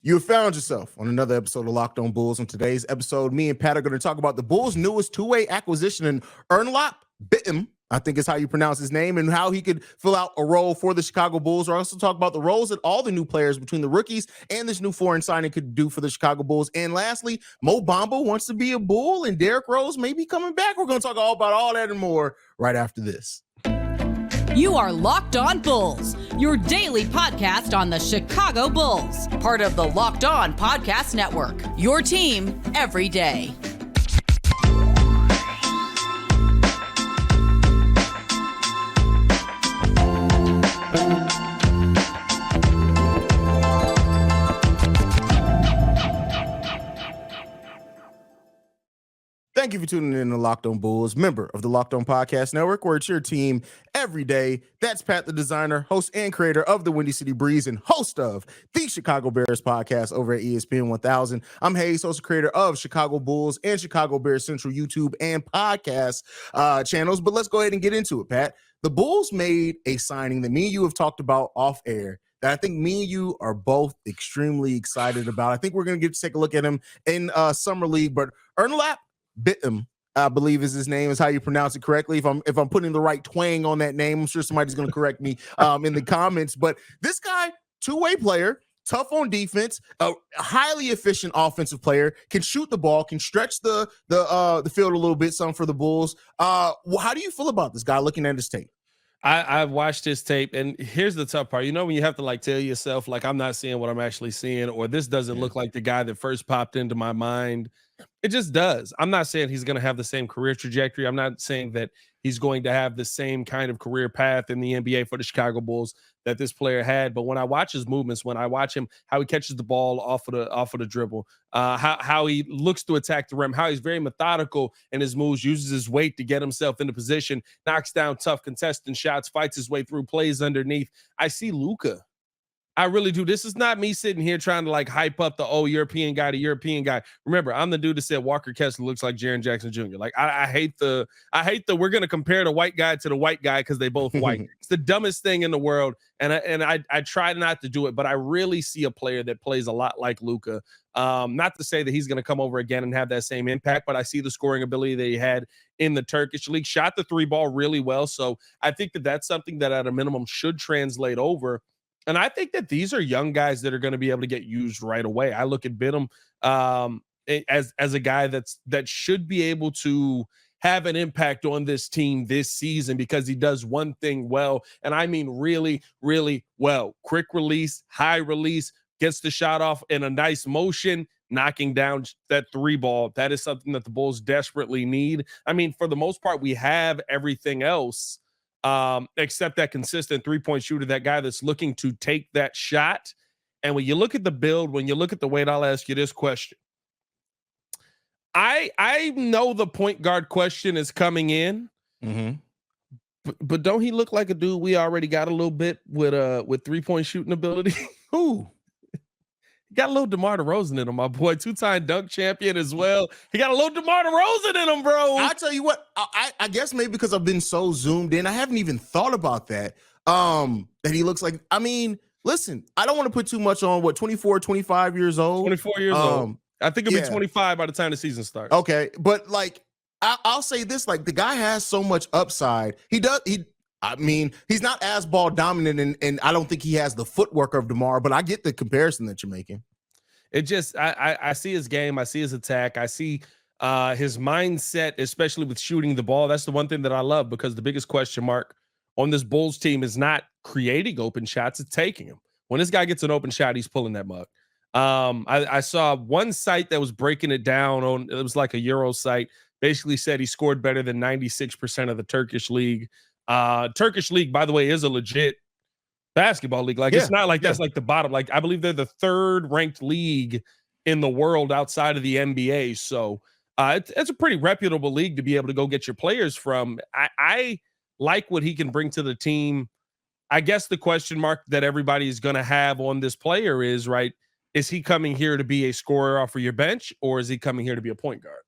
You have found yourself on another episode of Locked On Bulls. On today's episode, me and Pat are going to talk about the Bulls' newest two-way acquisition in Onuralp Bitim, I think is how you pronounce his name, and how he could fill out a role for the Chicago Bulls. We'll also talk about the roles that all the new players between the rookies and this new foreign signing could do for the Chicago Bulls. And lastly, Mo Bamba wants to be a Bull, and Derrick Rose may be coming back. We're going to talk all about all that and more right after this. You are Locked On Bulls, your daily podcast on the Chicago Bulls, part of the Locked On Podcast Network, your team every day. Thank you for tuning in to Locked On Bulls, member of the Locked On Podcast Network, where it's your team every day. That's Pat the Designer, host and creator of the Windy City Breeze and host of the Chicago Bears podcast over at ESPN 1000. I'm Haize, host and creator of Chicago Bulls and Chicago Bears Central YouTube and podcast channels. But let's go ahead and get into it, Pat. The Bulls made a signing that me and you have talked about off air that I think me and you are both extremely excited about. I think we're going to get to take a look at him in Summer League, but Onuralp Bitim, I believe is his name, is how you pronounce it correctly. If I'm putting the right twang on that name, I'm sure somebody's going to correct me in the comments. But this guy, two-way player, tough on defense, a highly efficient offensive player, can shoot the ball, can stretch the field a little bit, some for the Bulls. How do you feel about this guy looking at his tape? I've watched his tape, and here's the tough part. You know when you have to tell yourself, I'm not seeing what I'm actually seeing, or this doesn't look like the guy that first popped into my mind. It just does. I'm not saying he's going to have the same career trajectory. I'm not saying that he's going to have the same kind of career path in the NBA for the Chicago Bulls that this player had. But when I watch his movements, when I watch him, how he catches the ball off of the dribble, how he looks to attack the rim, how he's very methodical in his moves, uses his weight to get himself into position, knocks down tough contestant shots, fights his way through, plays underneath. I see Luka. I really do. This is not me sitting here trying to hype up the European guy to European guy. Remember, I'm the dude that said Walker Kessler looks like Jaren Jackson Jr. I hate the we're gonna compare the white guy to the white guy because they both white. It's the dumbest thing in the world, and I try not to do it, but I really see a player that plays a lot like Luka. Not to say that he's gonna come over again and have that same impact, but I see the scoring ability that he had in the Turkish league. Shot the three ball really well, so I think that that's something that at a minimum should translate over. And I think that these are young guys that are going to be able to get used right away. I look at Bitim as a guy that should be able to have an impact on this team this season because he does one thing well, and I mean really, really well. Quick release, high release, gets the shot off in a nice motion, knocking down that three ball. That is something that the Bulls desperately need. I mean, for the most part, we have everything else except that consistent three-point shooter, that guy that's looking to take that shot. And when you look at the build, when you look at the weight, I'll ask you this question. I know the point guard question is coming in, but don't he look like a dude we already got a little bit with three-point shooting ability? Who? He got a little DeMar DeRozan in him, my boy. Two-time dunk champion as well. He got a little DeMar DeRozan in him, bro. I'll tell you what, I guess maybe because I've been so zoomed in, I haven't even thought about that, that he looks like, I mean, listen, I don't want to put too much on, 24, 25 years old? 24 years old. I think he'll be 25 by the time the season starts. Okay, but I'll say this, the guy has so much upside. I mean, he's not as ball dominant, and I don't think he has the footwork of DeMar, but I get the comparison that you're making. It just, I see his game. I see his attack. I see his mindset, especially with shooting the ball. That's the one thing that I love, because the biggest question mark on this Bulls team is not creating open shots. It's taking them. When this guy gets an open shot, he's pulling that mug. I saw one site that was breaking it down on, it was like a Euro site, basically said he scored better than 96% of the Turkish league. Turkish league, by the way, is a legit basketball league. It's not like that's the bottom. I believe they're the third ranked league in the world outside of the NBA. So it's a pretty reputable league to be able to go get your players from. I like what he can bring to the team. I guess the question mark that everybody is going to have on this player is, right, is he coming here to be a scorer off of your bench, or is he coming here to be a point guard?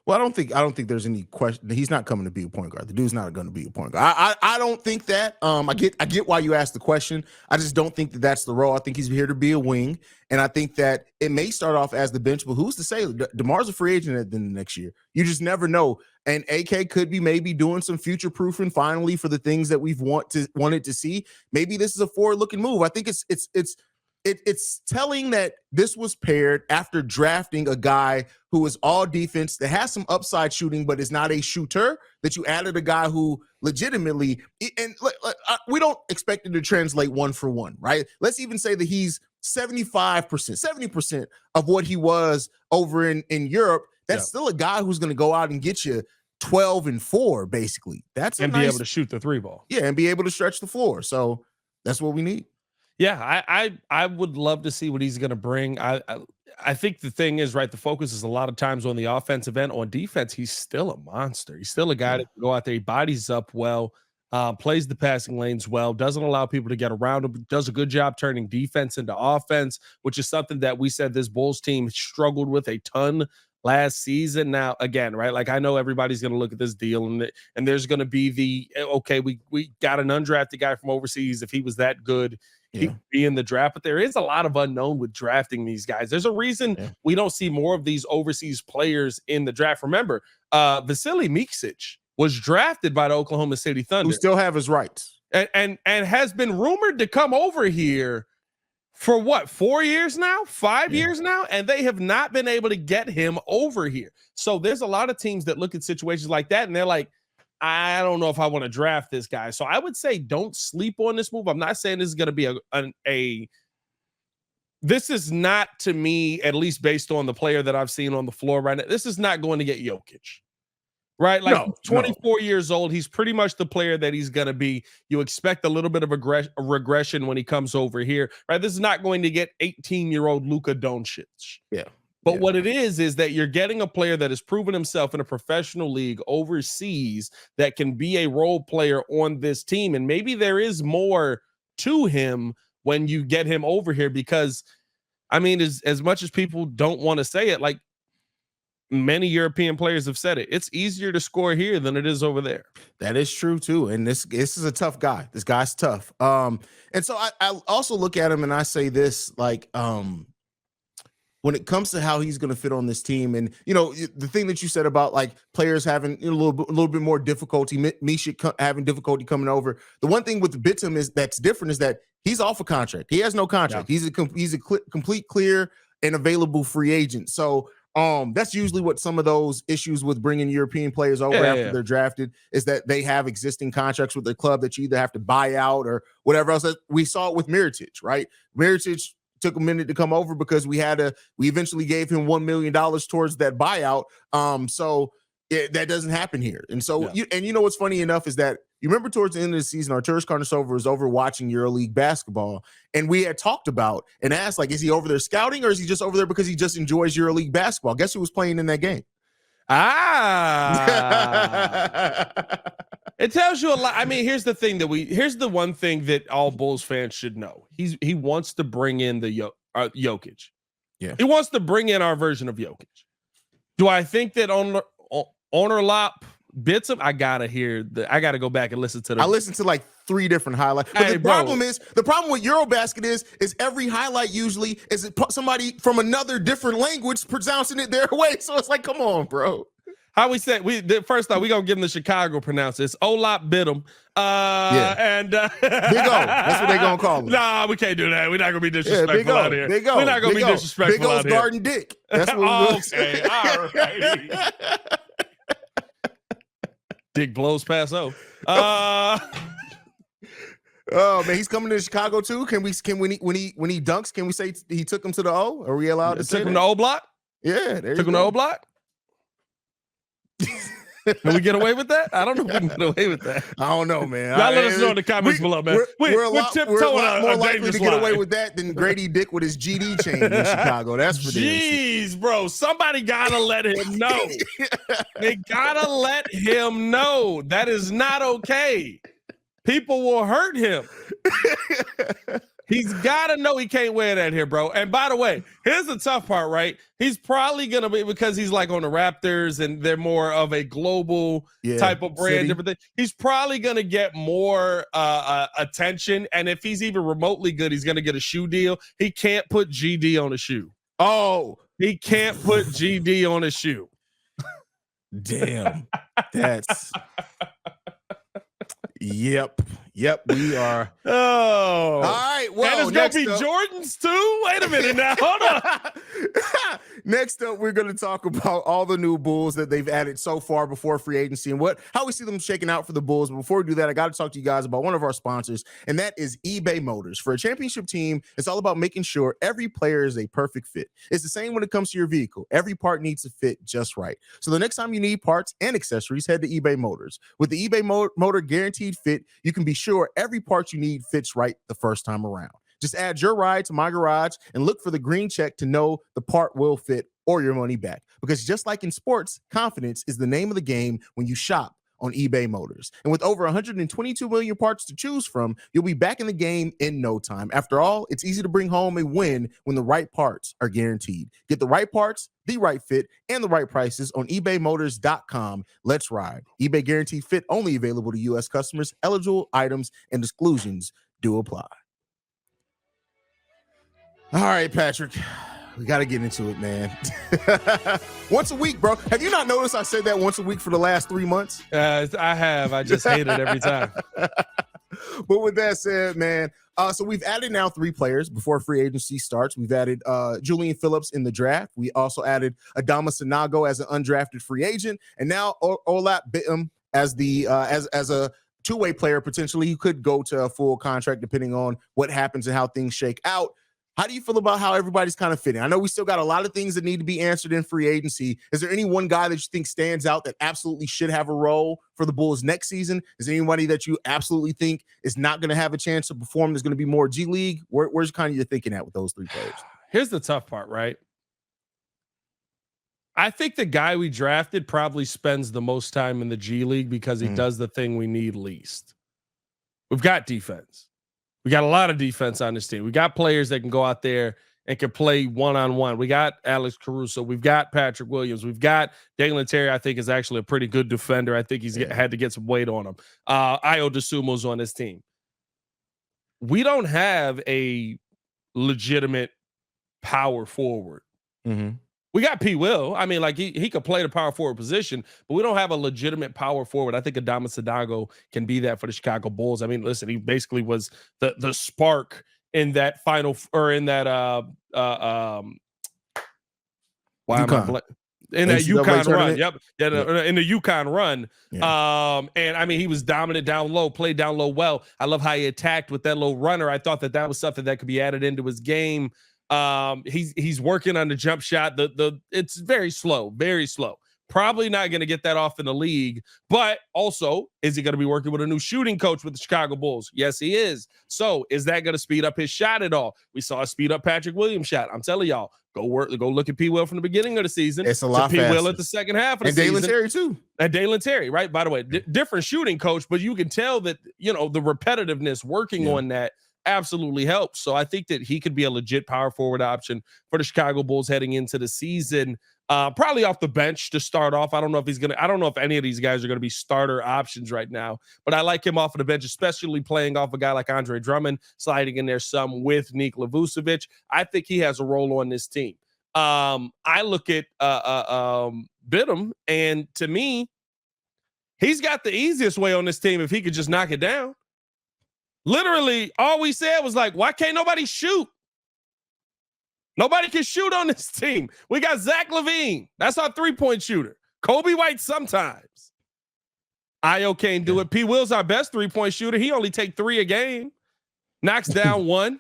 Well, I don't think there's any question. He's not coming to be a point guard. The dude's not going to be a point guard. I don't think that. I get why you asked the question. I just don't think that that's the role. I think he's here to be a wing, and I think that it may start off as the bench. But who's to say? DeMar's a free agent at the end of next year. You just never know. And AK could be maybe doing some future proofing finally for the things that we've wanted to see. Maybe this is a forward-looking move. I think it's telling that this was paired after drafting a guy who is all defense, that has some upside shooting, but is not a shooter, that you added a guy who legitimately, and we don't expect it to translate one for one, right? Let's even say that he's 75%, 70% of what he was over in Europe. That's still a guy who's going to go out and get you 12 and 4, basically. That's and be able to shoot the 3-ball. Yeah, and be able to stretch the floor. So that's what we need. Yeah, I would love to see what he's going to bring. I think the thing is, right, the focus is a lot of times on the offensive end. On defense, he's still a monster. He's still a guy that can go out there, he bodies up well, plays the passing lanes well, doesn't allow people to get around him, does a good job turning defense into offense, which is something that we said this Bulls team struggled with a ton last season. Now, again, right, like I know everybody's going to look at this deal and there's going to be okay, we got an undrafted guy from overseas. If he was that good, he'd be in the draft. But there is a lot of unknown with drafting these guys. There's a reason we don't see more of these overseas players in the draft. Remember, Vasily Miksic was drafted by the Oklahoma City Thunder, who still have his rights, and has been rumored to come over here for what, 4 years now, 5 years now, and they have not been able to get him over here. So there's a lot of teams that look at situations like that and they're like, I don't know if I want to draft this guy. So I would say don't sleep on this move. I'm not saying this is going to be this is not, to me, at least based on the player that I've seen on the floor right now, this is not going to get Jokic. Right? Like, no, 24 years old. He's pretty much the player that he's going to be. You expect a little bit of a regression when he comes over here. Right? This is not going to get 18-year-old Luka Doncic. Yeah. But what it is that you're getting a player that has proven himself in a professional league overseas that can be a role player on this team. And maybe there is more to him when you get him over here, because, I mean, as much as people don't want to say it, like, many European players have said it, it's easier to score here than it is over there. That is true too. And this is a tough guy. This guy's tough. And so I also look at him and I say this, like, when it comes to how he's going to fit on this team, and the thing that you said about like players having a little bit more difficulty, Misha having difficulty coming over. The one thing with Bitim that's different is that he's off a contract. He has no contract. Yeah. He's a complete, clear, and available free agent. So that's usually what some of those issues with bringing European players over after they're drafted is, that they have existing contracts with their club that you either have to buy out or whatever else. We saw it with Mirotic, right? Mirotic took a minute to come over because we eventually gave him $1 million towards that buyout. So that doesn't happen here. And so, what's funny enough is that you remember towards the end of the season, Arturas Karnisovas was over watching EuroLeague basketball, and we had talked about and asked, like, is he over there scouting or is he just over there because he just enjoys EuroLeague basketball? Guess who was playing in that game? It tells you a lot. I mean, here's the one thing that all Bulls fans should know. He wants to bring in the Jokic. Yeah. He wants to bring in our version of Jokic. Do I think that Onuralp Bitim? I gotta go back and listen to them. I listened to like 3 different highlights. But the problem with Eurobasket is every highlight usually is somebody from another different language pronouncing it their way. So it's like, come on, bro. How we said first off, we gonna give them the Chicago pronounce it. It's Onuralp Bitim. And Big O. That's what they gonna call him. Nah, we can't do that. We're not gonna be disrespectful out here. Big O. We're not gonna be disrespectful Big O's out here. Garden Dick. That's what okay. All right. Dick blows past O. Oh man, he's coming to Chicago too. Can we when he dunks, can we say he took him to the O? Are we allowed to say took him to O Block? Yeah, took him to O Block. Can we get away with that? I don't know if we can get away with that. I don't know, man. Y'all let us know in the comments below, man. We're a lot more likely to get away with that than Grady Dick with his GD chain in Chicago. That's for damn sure. Jeez, bro. Somebody gotta let him know. They gotta let him know. That is not okay. People will hurt him. He's got to know he can't wear that here, bro. And by the way, here's the tough part, right? He's probably going to be, because he's like on the Raptors and they're more of a global type of brand, different thing. He's probably going to get more attention. And if he's even remotely good, he's going to get a shoe deal. He can't put GD on a shoe. Oh, he can't put GD on a shoe. Damn. That's... Yep, we are. Oh, all right. Well, and it's gonna be Jordans too. Wait a minute now. Hold on. Next up, we're going to talk about all the new Bulls that they've added so far before free agency and how we see them shaking out for the Bulls. But before we do that, I got to talk to you guys about one of our sponsors, and that is eBay Motors. For a championship team, it's all about making sure every player is a perfect fit. It's the same when it comes to your vehicle. Every part needs to fit just right. So the next time you need parts and accessories, head to eBay Motors. With the eBay Motor Guaranteed Fit, you can be sure every part you need fits right the first time around. Just add your ride to My Garage and look for the green check to know the part will fit or your money back. Because just like in sports, confidence is the name of the game when you shop on eBay Motors. And with over 122 million parts to choose from, you'll be back in the game in no time. After all, it's easy to bring home a win when the right parts are guaranteed. Get the right parts, the right fit, and the right prices on ebaymotors.com. Let's ride. eBay Guaranteed Fit only available to U.S. customers. Eligible items and exclusions do apply. All right, Patrick, we got to get into it, man. Once a week, bro. Have you not noticed I said that once a week for the last 3 months? I have. I just hate it every time. But with that said, man, so we've added now 3 players before free agency starts. We've added Julian Phillips in the draft. We also added Adama Sanago as an undrafted free agent, and now Onuralp Bitim as the as a two-way player potentially. He could go to a full contract depending on what happens and how things shake out. How do you feel about how everybody's kind of fitting? I know we still got a lot of things that need to be answered in free agency. Is there any one guy that you think stands out that absolutely should have a role for the Bulls next season? Is there anybody that you absolutely think is not going to have a chance to perform? There's going to be more G League. Where's kind of your thinking at with those 3 players? Here's the tough part, right? I think the guy we drafted probably spends the most time in the G League because he does the thing we need least. We've got defense. We got a lot of defense on this team. We got players that can go out there and can play one-on-one. We got Alex Caruso. We've got Patrick Williams. We've got Dalen Terry, I think, is actually a pretty good defender. I think he's had to get some weight on him. Ayo Dosunmu's on this team. We don't have a legitimate power forward. Mm-hmm. We got P. Will. I mean, like he could play the power forward position, but we don't have a legitimate power forward. I think Adama Sanago can be that for the Chicago Bulls. I mean, listen, he basically was the spark in that final or in that in that UConn run. Yep. In the UConn run. Yeah. And I mean, he was dominant down low, played down low well. I love how he attacked with that low runner. I thought that was something that could be added into his game. He's working on the jump shot. It's very slow. Probably not going to get that off in the league, but also, is he going to be working with a new shooting coach with the Chicago Bulls? Yes, he is. So is that going to speed up his shot at all? We saw a speed up Patrick Williams shot. I'm telling y'all, go look at P. Will from the beginning of the season. It's a lot P. Will at the second half of the season. And Dalen Terry too. And Dalen Terry, right? By the way, different shooting coach, but you can tell that, the repetitiveness working on that absolutely helps. So I think that he could be a legit power forward option for the Chicago Bulls heading into the season. Probably off the bench to start off. I don't know if any of these guys are going to be starter options right now, but I like him off of the bench, especially playing off a guy like Andre Drummond, sliding in there some with Nikola Vucevic. I think he has a role on this team. I look at Bitim, and to me, he's got the easiest way on this team if he could just knock it down. Literally, all we said was like, why can't nobody shoot? Nobody can shoot on this team. We got Zach LaVine. That's our three-point shooter. Kobe White sometimes. Ayo can't do it. P. Will's our best three-point shooter. He only take 3 a game. Knocks down 1.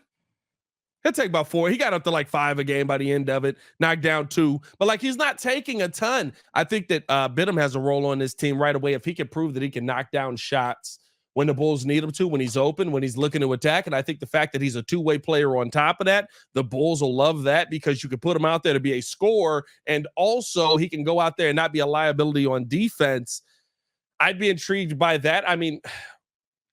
He'll take about 4. He got up to like 5 a game by the end of it. Knocked down 2. But like he's not taking a ton. I think that Bitim has a role on this team right away if he can prove that he can knock down shots when the Bulls need him to, when he's open, when he's looking to attack. And I think the fact that he's a two-way player on top of that, the Bulls will love that because you can put him out there to be a scorer, and also he can go out there and not be a liability on defense. I'd be intrigued by that. I mean,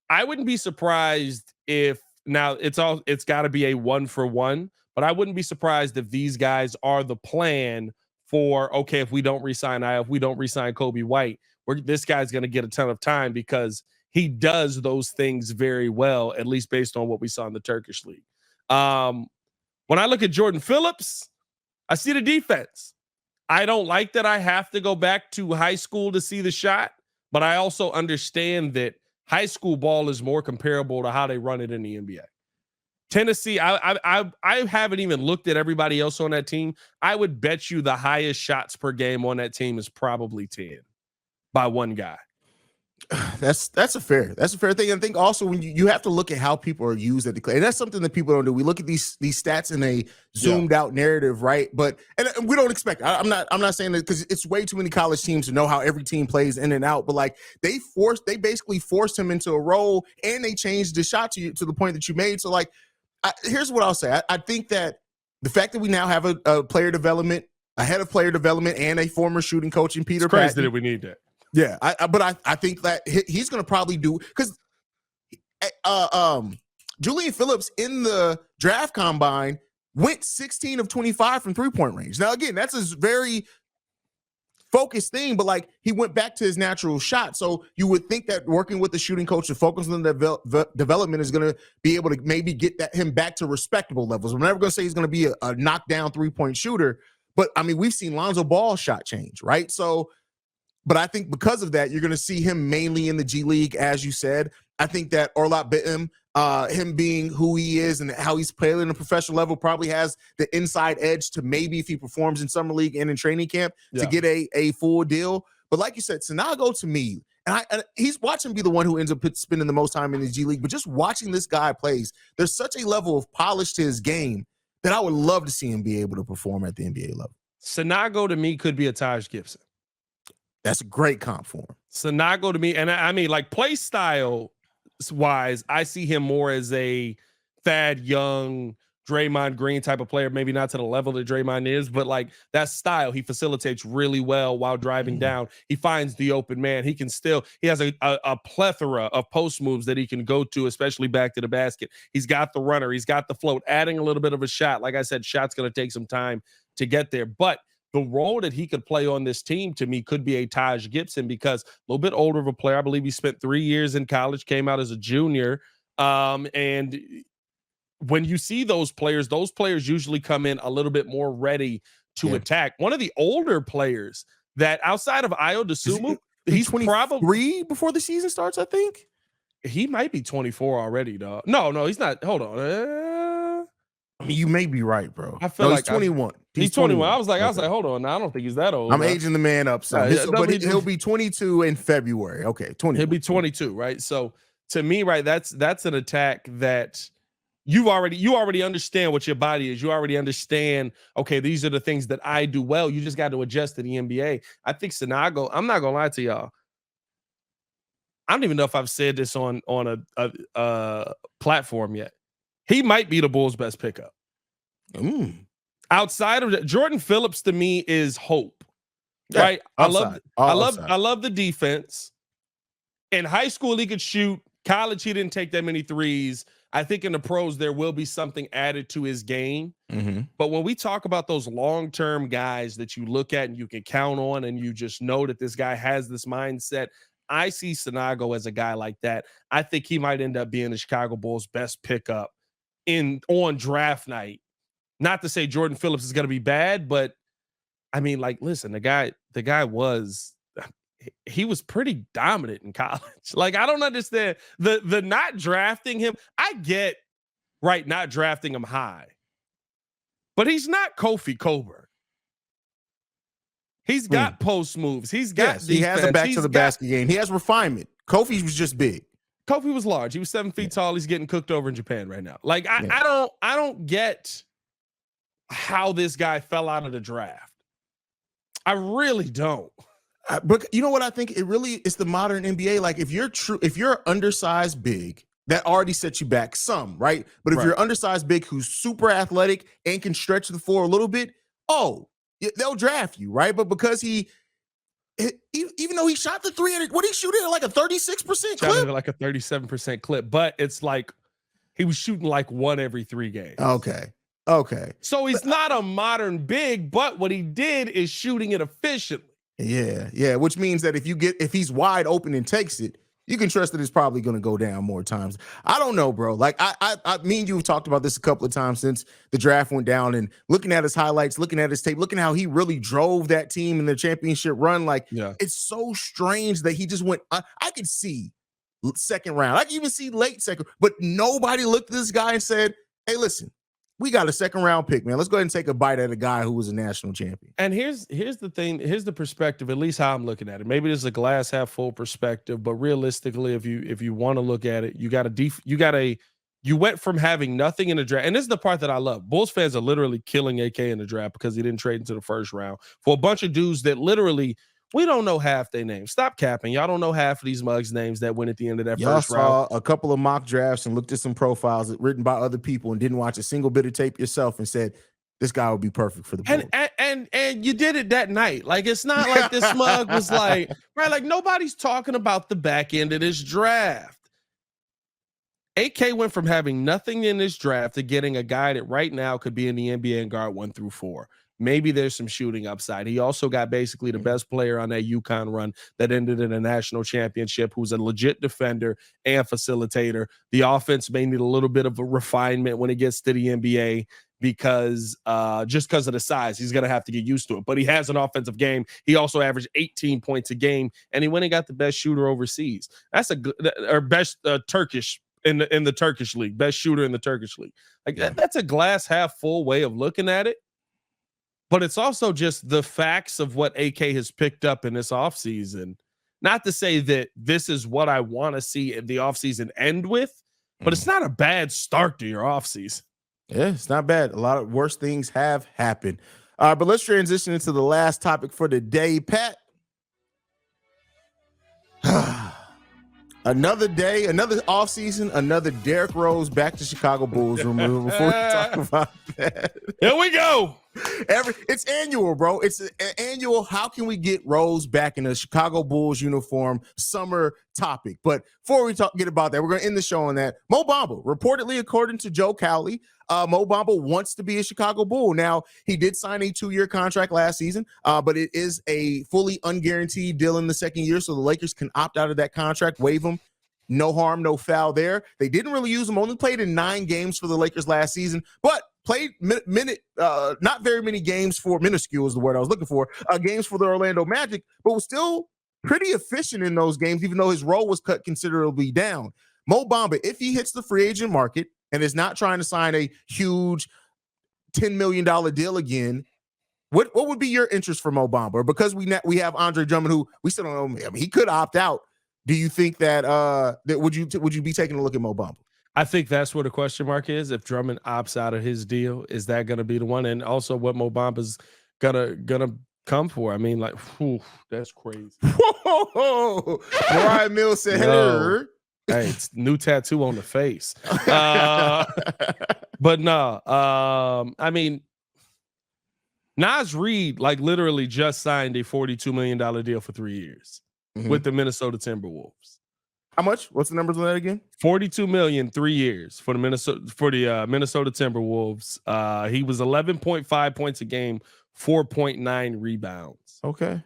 I wouldn't be surprised if Now it's got to be a 1-for-1, but I wouldn't be surprised if these guys are the plan for, okay, if we don't resign if we don't resign Kobe White, this guy's going to get a ton of time because he does those things very well, at least based on what we saw in the Turkish league. When I look at Jordan Phillips, I see the defense. I don't like that I have to go back to high school to see the shot, but I also understand that high school ball is more comparable to how they run it in the NBA. Tennessee, I haven't even looked at everybody else on that team. I would bet you the highest shots per game on that team is probably 10 by one guy. That's a fair thing. I think also when you have to look at how people are used at the and that's something that people don't do. We look at these stats in a zoomed out narrative, right? But and we don't expect. I'm not saying that because it's way too many college teams to know how every team plays in and out. But like they basically forced him into a role, and they changed the shot to the point that you made. So like, here's what I'll say. I think that the fact that we now have a player development, a head of player development, and a former shooting coach in Peter Patton. It's crazy Patton, that we need that. Yeah, but I think that he's going to probably do because Julian Phillips in the draft combine went 16 of 25 from 3-point range. Now, again, that's a very focused thing, but like he went back to his natural shot. So you would think that working with the shooting coach to focus on the development is going to be able to maybe get him back to respectable levels. I'm never going to say he's going to be a knockdown 3-point shooter, but I mean, we've seen Lonzo Ball's shot change, right? So, but I think because of that, you're going to see him mainly in the G League, as you said. I think that Onuralp Bitim, him being who he is and how he's playing at a professional level, probably has the inside edge to maybe if he performs in summer league and in training camp to get a full deal. But like you said, Sanago to me, and he's watching be the one who ends up spending the most time in the G League. But just watching this guy plays, there's such a level of polish to his game that I would love to see him be able to perform at the NBA level. Sanago to me could be a Taj Gibson. That's a great comp for him. Sanago to me, and I mean, like play style wise, I see him more as a Thad Young, Draymond Green type of player. Maybe not to the level that Draymond is, but like that style, he facilitates really well while driving down. He finds the open man. He has a plethora of post moves that he can go to, especially back to the basket. He's got the runner. He's got the float, adding a little bit of a shot. Like I said, shot's going to take some time to get there, but the role that he could play on this team to me could be a Taj Gibson because a little bit older of a player. I believe he spent 3 years in college, came out as a junior. And when you see those players usually come in a little bit more ready to attack. One of the older players that outside of Ayo Dosunmu, he's 23 probably before the season starts, I think. He might be 24 already, dog. No, he's not. Hold on. You may be right, bro. I feel like he's 21. He's 21. I was like, hold on. Now, I don't think he's that old. I'm aging the man up, son. But he'll be 22 in February. Okay, 20. He'll be 22, right? So to me, right, that's an attack that you already understand what your body is. You already understand, okay, these are the things that I do well. You just got to adjust to the NBA. I think Sanago, I'm not gonna lie to y'all. I don't even know if I've said this on a platform yet. He might be the Bulls' best pickup. Outside of that, Jordan Phillips to me is hope. Right? I love the defense. In high school, he could shoot. College, he didn't take that many threes. I think in the pros, there will be something added to his game. But when we talk about those long-term guys that you look at and you can count on and you just know that this guy has this mindset, I see Sanago as a guy like that. I think he might end up being the Chicago Bulls' best pickup on draft night. Not to say Jordan Phillips is going to be bad, but I mean, like, listen, the guy he was pretty dominant in college. Like, I don't understand the not drafting him. I get, right, not drafting him high, but he's not Kofi Coburn. He's got post moves. He's got he has a back to the basket game. He has refinement. Kofi was just big. Kofi was large. He was 7 feet tall. He's getting cooked over in Japan right now. Like, I don't get how this guy fell out of the draft. I really don't. But you know what I think? It's the modern NBA. Like if you're undersized big, that already sets you back some, right? But if you're undersized big who's super athletic and can stretch the floor a little bit, they'll draft you, right? But because even though he shot the 300, what he shooting at like a 36% clip? Like a 37% clip. But it's like he was shooting like 1 every 3 games. Okay. So he's not a modern big, but what he did is shooting it efficiently. Yeah. Which means that if he's wide open and takes it, you can trust that it's probably going to go down more times. I don't know, bro. Like me and you have talked about this a couple of times since the draft went down, and looking at his highlights, looking at his tape, looking how he really drove that team in the championship run. Like, It's so strange that he just went. I could see second round. I can even see late second, but nobody looked at this guy and said, "Hey, listen, we got a second round pick, man. Let's go ahead and take a bite at a guy who was a national champion." And here's the thing. Here's the perspective, at least how I'm looking at it. Maybe this is a glass half full perspective, but realistically, if you want to look at it, you went from having nothing in the draft. And this is the part that I love. Bulls fans are literally killing AK in the draft because he didn't trade into the first round for a bunch of dudes that literally we don't know half their names. Stop capping. Y'all don't know half of these mugs' names that went at the end of that first round. Y'all saw a couple of mock drafts and looked at some profiles written by other people and didn't watch a single bit of tape yourself and said, this guy would be perfect for the Bulls. And you did it that night. Like, it's not like this mug was like, right, like nobody's talking about the back end of this draft. AK went from having nothing in this draft to getting a guy that right now could be in the NBA and guard 1 through 4. Maybe there's some shooting upside. He also got basically the best player on that UConn run that ended in a national championship, who's a legit defender and facilitator. The offense may need a little bit of a refinement when it gets to the NBA because just because of the size, he's going to have to get used to it. But he has an offensive game. He also averaged 18 points a game, and he went and got the best shooter overseas. That's best Turkish in the Turkish league, best shooter in the Turkish league. Like that's a glass half full way of looking at it. But it's also just the facts of what AK has picked up in this offseason. Not to say that this is what I want to see in the offseason end with, but it's not a bad start to your offseason. Yeah, it's not bad. A lot of worse things have happened. But let's transition into the last topic for the day, Pat. Another day, another offseason, another Derrick Rose back to Chicago Bulls removal. Before we talk about that, here we go. It's annual, bro. It's an annual. How can we get Rose back in a Chicago Bulls uniform summer topic? But before we get about that, we're going to end the show on that. Mo Bamba, reportedly, according to Joe Cowley, Mo Bamba wants to be a Chicago Bull. Now, he did sign a 2-year contract last season, but it is a fully unguaranteed deal in the second year, so the Lakers can opt out of that contract, waive him. No harm, no foul there. They didn't really use him. Only played in 9 games for the Lakers last season, but played not very many games for, minuscule is the word I was looking for, games for the Orlando Magic, but was still pretty efficient in those games, even though his role was cut considerably down. Mo Bamba, if he hits the free agent market and is not trying to sign a huge $10 million deal again, what would be your interest for Mo Bamba? Because we have Andre Drummond, who we still don't know. I mean, he could opt out. Do you think that would you be taking a look at Mo Bamba? I think that's where the question mark is. If Drummond opts out of his deal, is that going to be the one? And also, what Mo Bamba's gonna come for? I mean, like, whew, that's crazy. Whoa! Mariah Mills said, "Hey, it's new tattoo on the face." But no, I mean, Naz Reid like literally just signed a $42 million deal for 3 years with the Minnesota Timberwolves. How much? What's the numbers on that again? $42 million, 3 years for the Minnesota Timberwolves. He was 11.5 points a game, 4.9 rebounds. Okay.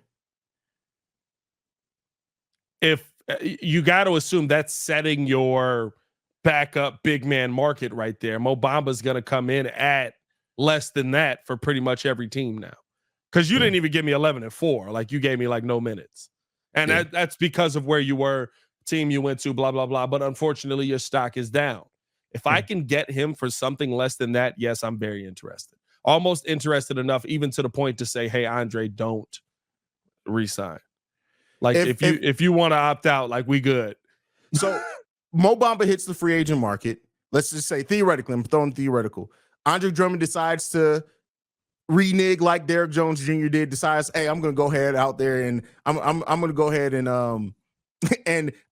If you got to assume that's setting your backup big man market right there. Mo Bamba's going to come in at less than that for pretty much every team now. Because you didn't even give me 11 and 4. Like, you gave me like no minutes. And that's because of where you were, team you went to, blah, blah, blah. But unfortunately, your stock is down. If I can get him for something less than that, yes, I'm very interested. Almost interested enough, even to the point to say, hey, Andre, don't resign. Like, if you want to opt out, like, we good. So Mo Bamba hits the free agent market. Let's just say, theoretically, I'm throwing theoretical. Andre Drummond decides to renege like Derrick Jones Jr. did, decides, hey, I'm going to go ahead out there and I'm going to go ahead and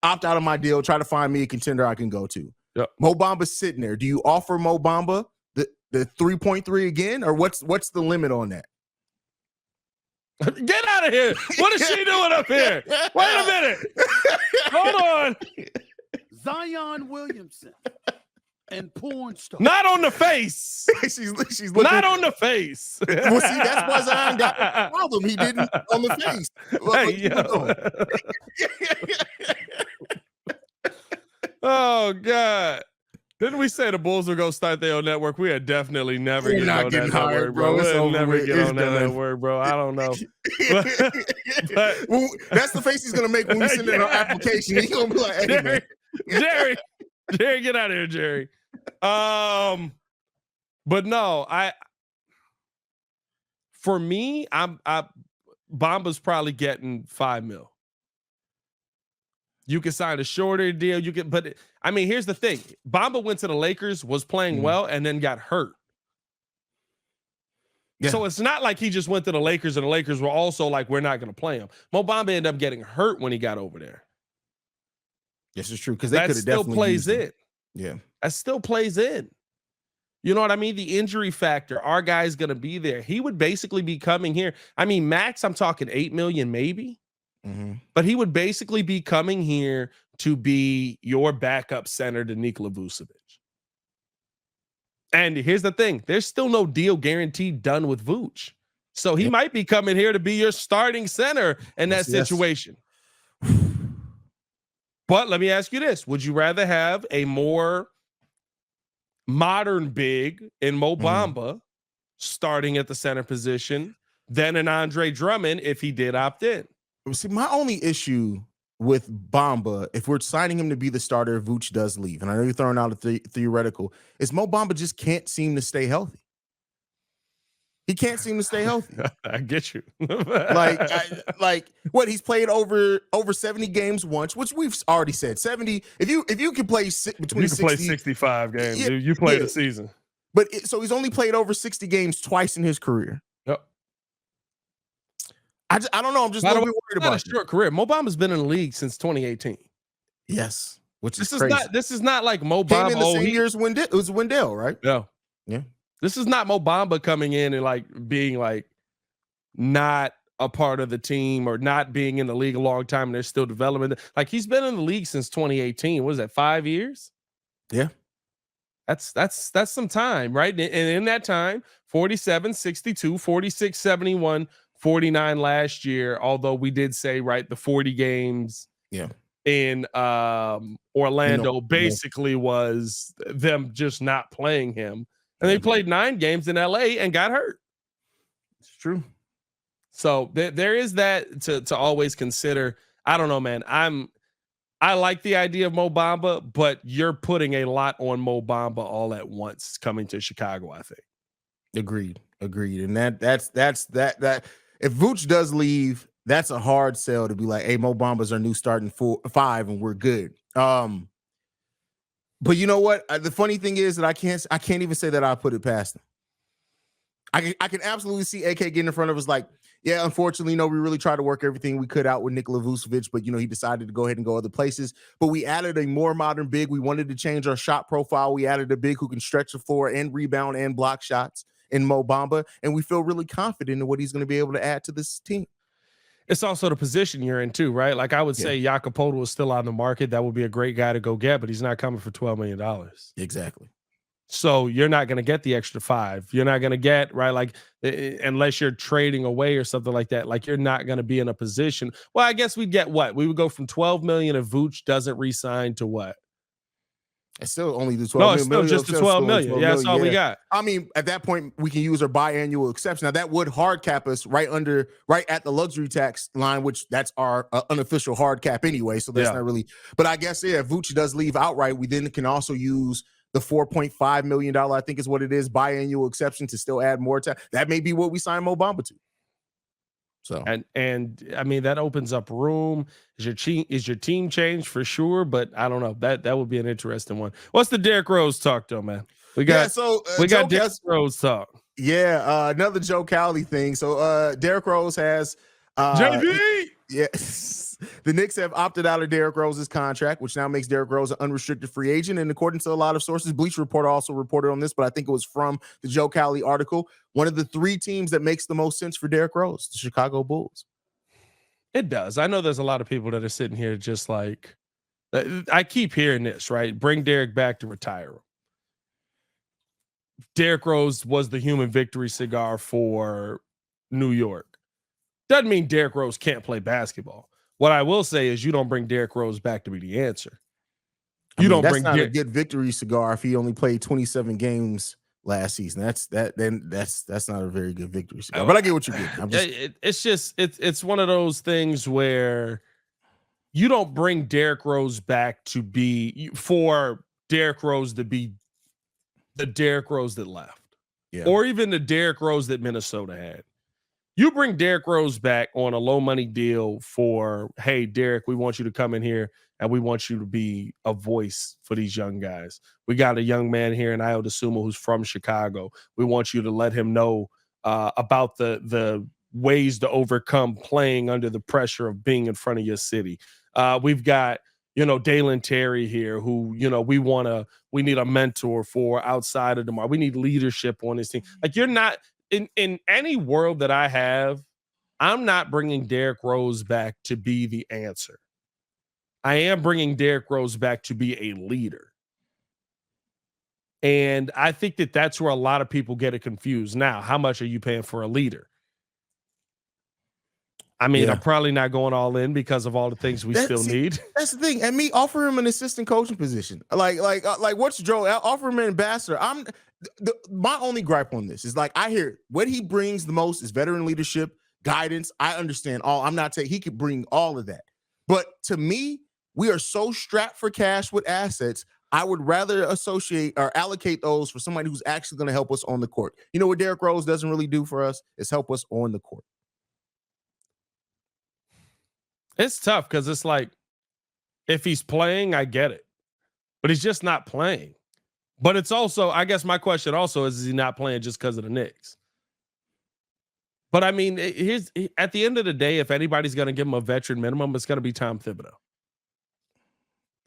opt out of my deal, try to find me a contender I can go to. Yep. Mo Bamba's sitting there. Do you offer Mo Bamba the 3.3 again, or what's the limit on that? Get out of here. What is she doing up here? Wait a minute. Hold on. Zion Williamson. and porn stars. Not on the face. she's looking. Not on the face. Well, see, that's why Zion got the problem. He didn't on the face. Oh God. Didn't we say the Bulls were gonna start their own network? We are definitely never getting on that network, bro. We'll never get on that network, bro. I don't know. Well, that's the face he's gonna make when we send in our application. He's gonna be like, hey, Jerry, get out of here, Jerry. But no, for me, Bamba's probably getting $5 million. You can sign a shorter deal. But I mean, here's the thing. Bamba went to the Lakers, was playing well, and then got hurt. Yeah. So it's not like he just went to the Lakers and the Lakers were also like, we're not going to play him. Mo Bamba ended up getting hurt when he got over there. Yes, it's true. Because that still plays in. Yeah. That still plays in. You know what I mean? The injury factor, our guy's going to be there. He would basically be coming here. I mean, max, I'm talking $8 million maybe. Mm-hmm. But he would basically be coming here to be your backup center to Nikola Vucevic. And here's the thing. There's still no deal guaranteed done with Vooch. So he might be coming here to be your starting center in that situation. But let me ask you this. Would you rather have a more modern big in Mo Bamba starting at the center position than an Andre Drummond if he did opt in? See, my only issue with Bamba, if we're signing him to be the starter, if Vooch does leave, and I know you're throwing out a theoretical, is Mo Bamba just can't seem to stay healthy. He can't seem to stay healthy. I get you. like what he's played over 70 games once, which we've already said 70. If you can play between you can 60, play 65 games, you play the season. But so he's only played over 60 games twice in his career. Yep. I don't know. I'm just a little bit worried about a short career. Mo Bamba's been in the league since 2018. Yes, which is crazy. This is not like Mo Bamba. Came in the same year as Wendell. It was Wendell, right? Yeah. This is not Mo Bamba coming in and like being like not a part of the team or not being in the league a long time and they're still developing. Like he's been in the league since 2018. What is that? 5 years? Yeah. That's some time, right? And in that time, 47, 62, 46, 71. 49 last year, although we did say, right, the 40 games in Orlando basically was them just not playing him. And they played 9 games in LA and got hurt. It's true. So there is that to always consider. I don't know, man. I like the idea of Mo Bamba, but you're putting a lot on Mo Bamba all at once coming to Chicago, I think. Agreed. And that's if Vooch does leave, that's a hard sell to be like, hey, Mo Bamba's our new starting 5 and we're good. But you know what? The funny thing is that I can't even say that I put it past him. I can absolutely see AK getting in front of us like, yeah, unfortunately, we really tried to work everything we could out with Nikola Vucevic, but he decided to go ahead and go other places. But we added a more modern big. We wanted to change our shot profile. We added a big who can stretch the floor and rebound and block shots in Mo Bamba, and we feel really confident in what he's going to be able to add to this team. It's also the position you're in too, right? Like I would say Jakob Poeltl is still on the market. That would be a great guy to go get, but he's not coming for $12 million. Exactly. So you're not going to get the extra 5. You're not going to get, right, like unless you're trading away or something like that. Like you're not going to be in a position. Well, I guess we'd get what? We would go from $12 million if Vooch doesn't re-sign to what? It's still only the 12 million. No, it's still just the 12 million. Yeah, that's all we got. I mean, at that point, we can use our biannual exception. Now, that would hard cap us right at the luxury tax line, which that's our unofficial hard cap anyway. So that's not really. But I guess, if Vooch does leave outright, we then can also use the $4.5 million, I think is what it is, biannual exception to still add more time. That may be what we sign Mo Bamba to. So and I mean that opens up room. Is your team changed for sure? But I don't know. That would be an interesting one. What's the Derrick Rose talk though, man? We got Derrick Rose talk. Yeah, another Joe Cowley thing. So Derrick Rose has JB. The Knicks have opted out of Derrick Rose's contract, which now makes Derrick Rose an unrestricted free agent. And according to a lot of sources, Bleacher Report also reported on this, but I think it was from the Joe Cowley article. One of the 3 teams that makes the most sense for Derrick Rose, the Chicago Bulls. It does. I know there's a lot of people that are sitting here just like, I keep hearing this, right? Bring Derrick back to retire him. Derrick Rose was the human victory cigar for New York. Doesn't mean Derrick Rose can't play basketball. What I will say is you don't bring Derrick Rose back to be the answer. That's not a good victory cigar if he only played 27 games last season. That's not a very good victory cigar. But I get what you're getting. It's one of those things where you don't bring Derrick Rose back to be for Derrick Rose to be the Derrick Rose that left, or even the Derrick Rose that Minnesota had. You bring Derrick Rose back on a low money deal for, hey, Derrick, we want you to come in here and we want you to be a voice for these young guys. We got a young man here in Ayo Dosunmu who's from Chicago. We want you to let him know about the ways to overcome playing under the pressure of being in front of your city. We've got, Dalen Terry here who, we need a mentor for outside of DeMar. We need leadership on this team. Like, you're not in any world that I have, I'm not bringing Derrick Rose back to be the answer. I am bringing Derrick Rose back to be a leader. And I think that that's where a lot of people get it confused. Now, how much are you paying for a leader? I mean, I'm probably not going all in because of all the things we still need. That's the thing. And me, offer him an assistant coaching position. Like what's Joe? Offer him an ambassador. My only gripe on this is, like, I hear what he brings the most is veteran leadership, guidance. I understand all. I'm not saying he could bring all of that. But to me, we are so strapped for cash with assets. I would rather associate or allocate those for somebody who's actually going to help us on the court. You know what Derrick Rose doesn't really do for us is help us on the court. It's tough because it's like, if he's playing, I get it. But he's just not playing. But it's also, I guess my question also is he not playing just because of the Knicks? But I mean, at the end of the day, if anybody's going to give him a veteran minimum, it's going to be Tom Thibodeau.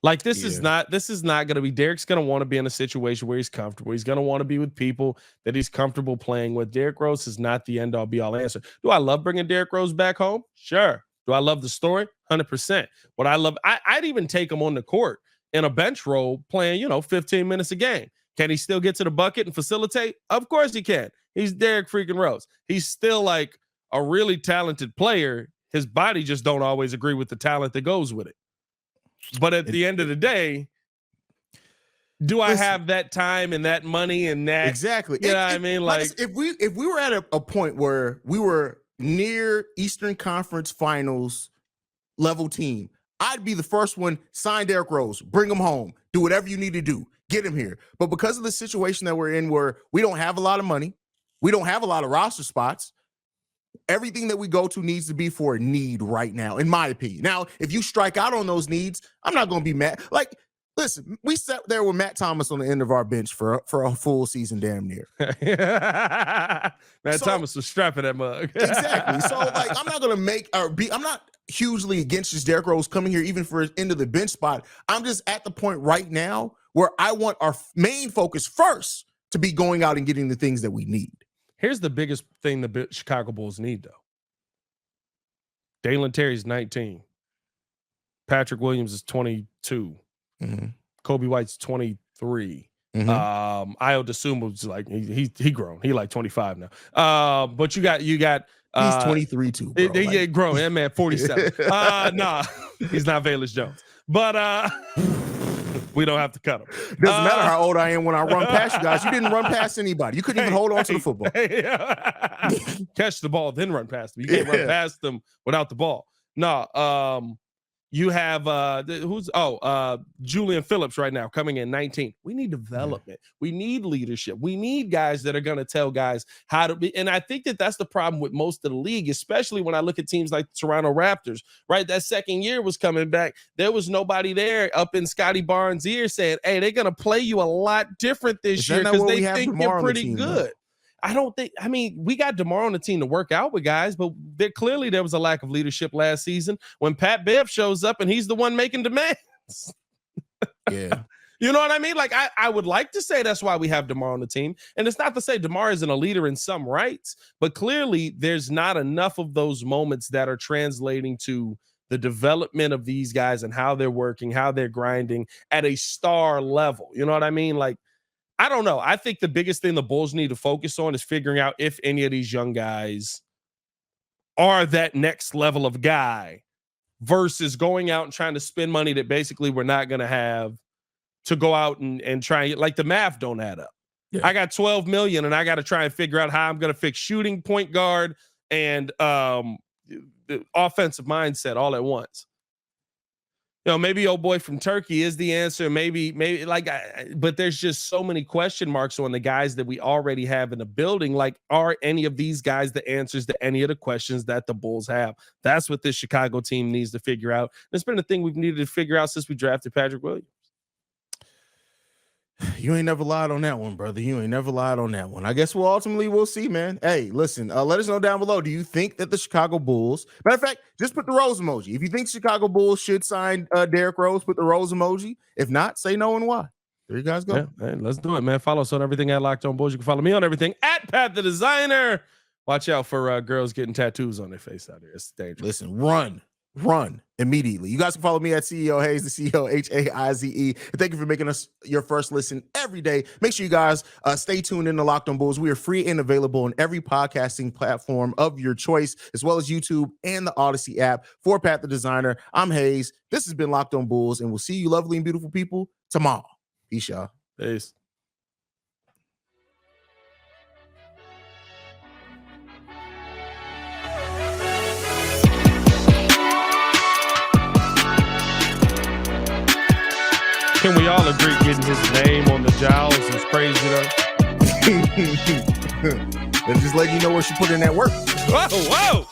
Like, this is not going to be, Derrick's going to want to be in a situation where he's comfortable. He's going to want to be with people that he's comfortable playing with. Derrick Rose is not the end all be all answer. Do I love bringing Derrick Rose back home? Sure. Do I love the story? 100%. What I love, I'd even take him on the court in a bench role playing, 15 minutes a game. Can he still get to the bucket and facilitate? Of course he can. He's Derrick freaking Rose. He's still like a really talented player. His body just don't always agree with the talent that goes with it. But at the end of the day, do I have that time and that money and that? Exactly. You know what I mean? Like, if we were at a point where we were near Eastern Conference Finals level team, I'd be the first one, sign Derrick Rose, bring him home, do whatever you need to do, get him here. But because of the situation that we're in, where we don't have a lot of money, we don't have a lot of roster spots, everything that we go to needs to be for a need right now, in my opinion. Now, if you strike out on those needs, I'm not going to be mad. Like, listen, we sat there with Matt Thomas on the end of our bench for a full season, damn near. Thomas was strapping that mug. Exactly. So, like, I'm not going to I'm not hugely against this Derrick Rose coming here, even for his end of the bench spot. I'm just at the point right now where I want our main focus first to be going out and getting the things that we need. Here's the biggest thing the Chicago Bulls need, though. Dalen Terry's 19. Patrick Williams is 22. Mm-hmm. Kobe White's 23. Mm-hmm. Ayo Dosunmu's like he grown. He like 25 now. But you got he's 23 too. Bro. He get grown. That man 47. Nah, he's not Velus Jones. But we don't have to cut him. Doesn't matter how old I am when I run past you guys. You didn't run past anybody. You couldn't even hold on to the football. Catch the ball, then run past them. You can't run past them without the ball. No, you have Julian Phillips right now coming in 19. We need development. We need leadership. We need guys that are going to tell guys how to be. And I think that that's the problem with most of the league, especially when I look at teams like the Toronto Raptors, right? That second year was coming back. There was nobody there up in Scotty Barnes' ear saying, hey, they're going to play you a lot different this year because they think you're pretty good. Though? We got DeMar on the team to work out with guys, but clearly there was a lack of leadership last season when Pat Bev shows up and he's the one making demands. Yeah. You know what I mean? Like, I would like to say that's why we have DeMar on the team. And it's not to say DeMar isn't a leader in some rights, but clearly there's not enough of those moments that are translating to the development of these guys and how they're working, how they're grinding at a star level. You know what I mean? Like, I don't know. I think the biggest thing the Bulls need to focus on is figuring out if any of these young guys are that next level of guy versus going out and trying to spend money that basically we're not going to have to go out and try and like the math don't add up. Yeah. I got 12 million and I got to try and figure out how I'm going to fix shooting, point guard, and the offensive mindset all at once. You know, maybe old boy from Turkey is the answer. Maybe but there's just so many question marks on the guys that we already have in the building. Like, are any of these guys the answers to any of the questions that the Bulls have? That's what this Chicago team needs to figure out. It's been the thing we've needed to figure out since we drafted Patrick Williams. You ain't never lied on that one, brother. You ain't never lied on that one. I guess we'll see, man. Hey, listen, let us know down below. Do you think that the Chicago Bulls, matter of fact, just put the rose emoji. If you think Chicago Bulls should sign Derrick Rose, put the rose emoji. If not, say no and why. There you guys go. Yeah, man, let's do it, man. Follow us on everything at Locked On Bulls. You can follow me on everything at Pat the Designer. Watch out for girls getting tattoos on their face out there. It's dangerous. Listen, run immediately. You guys can follow me at CEO Haize, the CEO Haize. And thank you for making us your first listen every day. Make sure you guys stay tuned in to Locked On Bulls. We are free and available on every podcasting platform of your choice, as well as YouTube and the Odyssey app. For Pat the Designer, I'm Haize. This has been Locked On Bulls, and we'll see you lovely and beautiful people tomorrow. Peace, y'all. Peace. Can we all agree getting his name on the jowls is crazy, though? And just let you know where she put in that work. Whoa, whoa!